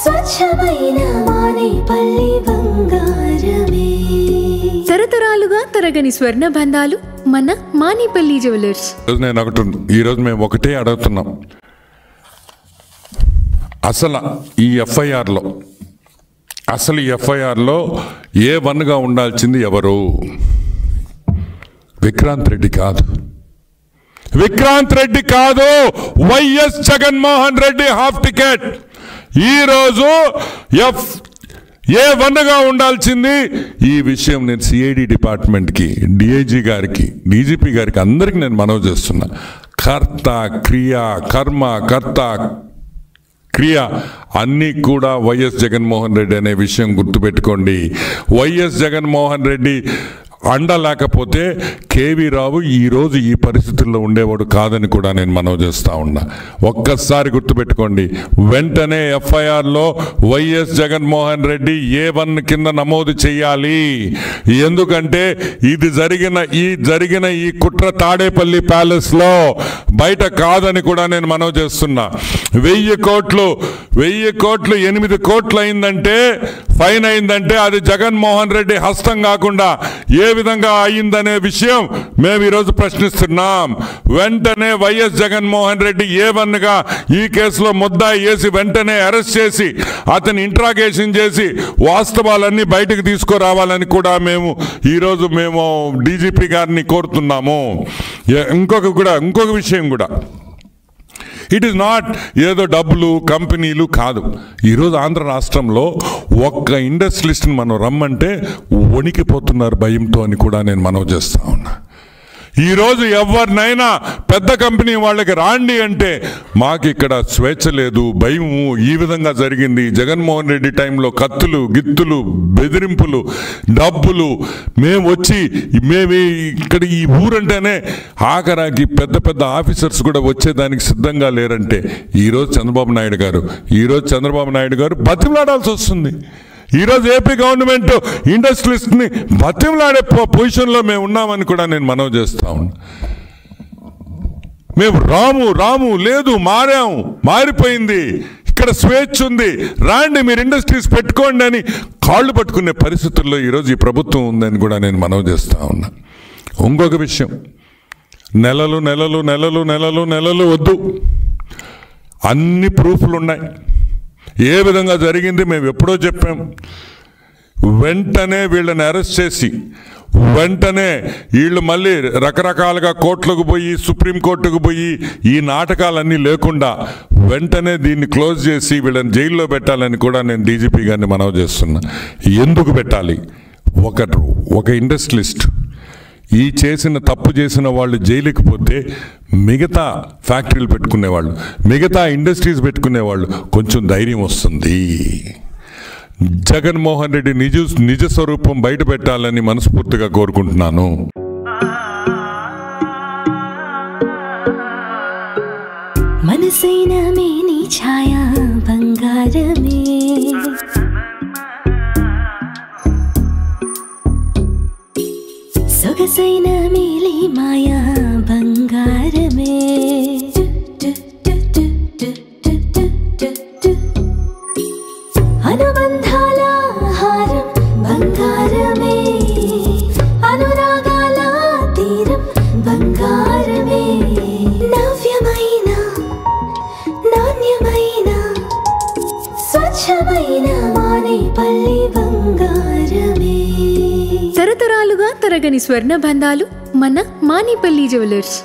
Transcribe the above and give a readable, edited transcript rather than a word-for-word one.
స్వచ్ఛమైన మానేపల్లి బంగారమే. తరతరాలుగా తరగని స్వర్ణ బంధాలు మన మానేపల్లి జ్యువెలర్స్. ఈరోజు మేము ఒకటే అడుగుతున్నాం. అసలు ఈ ఎఫ్ఐఆర్లో A1గా ఉండాల్సింది ఎవరు? విక్రాంత్ రెడ్డి కాదు, YS Jaganmohan Reddy half ticket. ఈరోజు A1గా ఉండాల్సింది. ఈ విషయం నేను సిఐడి డిపార్ట్మెంట్కి, డిఐజీ గారికి, డీజీపీ గారికి అందరికీ నేను మనవి చేస్తున్నా. కర్త క్రియ అన్నీ కూడా వైఎస్ జగన్మోహన్ రెడ్డి అనే విషయం గుర్తుపెట్టుకోండి. వైఎస్ జగన్మోహన్ రెడ్డి అండ లేకపోతే కేవీ రావు ఈరోజు ఈ పరిస్థితుల్లో ఉండేవాడు కాదని కూడా నేను మనవి చేస్తూ ఉన్నా. ఒక్కసారి గుర్తుపెట్టుకోండి. వెంటనే ఎఫ్ఐఆర్లో వైఎస్ జగన్మోహన్ రెడ్డి A1 కింద నమోదు చేయాలి. ఎందుకంటే జరిగిన ఈ కుట్ర తాడేపల్లి ప్యాలెస్లో బయట కాదని కూడా నేను మనవి చేస్తున్నా. 1000 కోట్లు 8 కోట్లు అయిందంటే, ఫైన్ అయిందంటే అది జగన్మోహన్ రెడ్డి హస్తం కాకుండా ఏ విధంగా అయిందనే విషయం మేము ఈరోజు ప్రశ్నిస్తున్నాం. వెంటనే వైఎస్ జగన్మోహన్ రెడ్డి A1గా ఈ కేసులో ముద్దాయి వేసి వెంటనే అరెస్ట్ చేసి అతని ఇంట్రాగేషన్ చేసి వాస్తవాలన్నీ బయటకు తీసుకురావాలని కూడా ఈరోజు మేము డీజీపీ గారిని కోరుతున్నాము. ఇంకొక విషయం కూడా, ఇట్ ఈస్ నాట్ ఏదో డబ్బులు కంపెనీలు కాదు. ఈరోజు ఆంధ్ర రాష్ట్రంలో ఒక్క ఇండస్ట్రియలిస్ట్ని మనం రమ్మంటే వణికిపోతున్నారు భయంతో అని కూడా నేను మనవి చేస్తా ఉన్నా. ఈరోజు ఎవరినైనా పెద్ద కంపెనీ వాళ్ళకి రాండి అంటే మాకు ఇక్కడ స్వేచ్ఛ లేదు, భయము. ఈ విధంగా జరిగింది. జగన్మోహన్ రెడ్డి టైంలో కత్తులు గిత్తులు బెదిరింపులు డబ్బులు. మేము ఇక్కడ ఈ ఊరంటేనే ఆఖరాకి పెద్ద ఆఫీసర్స్ కూడా వచ్చేదానికి సిద్ధంగా లేరంటే ఈరోజు చంద్రబాబు నాయుడు గారు బతిమలాడాల్సి వస్తుంది. ఈరోజు ఏపీ గవర్నమెంట్ ఇండస్ట్రియలిస్ట్ని బతిమలాడే పొజిషన్లో మేము ఉన్నామని కూడా నేను మనవి చేస్తా ఉన్నా. మేము రాము లేదు, మారిపోయింది, ఇక్కడ స్వేచ్ఛ ఉంది, రాండి మీరు ఇండస్ట్రీస్ పెట్టుకోండి అని కాళ్ళు పట్టుకునే పరిస్థితుల్లో ఈరోజు ఈ ప్రభుత్వం ఉందని కూడా నేను మనవి చేస్తా ఉన్నా. ఇంకొక విషయం, నెలలు వద్దు, అన్ని ప్రూఫ్లు ఉన్నాయి. ఏ విధంగా జరిగింది మేము ఎప్పుడో చెప్పాం. వెంటనే వీళ్ళని అరెస్ట్ చేసి వెంటనే వీళ్ళు మళ్ళీ రకరకాలుగా కోర్టులకు పోయి సుప్రీంకోర్టుకు పోయి ఈ నాటకాలన్నీ లేకుండా వెంటనే దీన్ని క్లోజ్ చేసి వీళ్ళని జైల్లో పెట్టాలని కూడా నేను డీజీపీ గారిని మనవి చేస్తున్నా. ఎందుకు పెట్టాలి? ఒక ఇండస్ట్రియలిస్ట్ తప్పు చేసిన వాళ్ళు జైలుకి పోతే మిగతా ఫ్యాక్టరీలు పెట్టుకునేవాళ్ళు, మిగతా ఇండస్ట్రీస్ పెట్టుకునేవాళ్ళు కొంచెం ధైర్యం వస్తుంది. జగన్మోహన్ రెడ్డి నిజ స్వరూపం బయట పెట్టాలని మనస్ఫూర్తిగా కోరుకుంటున్నాను. మనసైన మేని ఛాయా బంగారమే, సొగసైన మేలి మాయా బంగారమే, అనుబంధాల హారం బంగారమే, అనురాగాల తీరం బంగారమే, నవ్యమైన నాణ్యమైన స్వచ్ఛమైన మానేపల్లి బంగారమే. తరతరాలుగా తరగని స్వర్ణ బంధాలు మన మానేపల్లి జ్యువెలర్స్.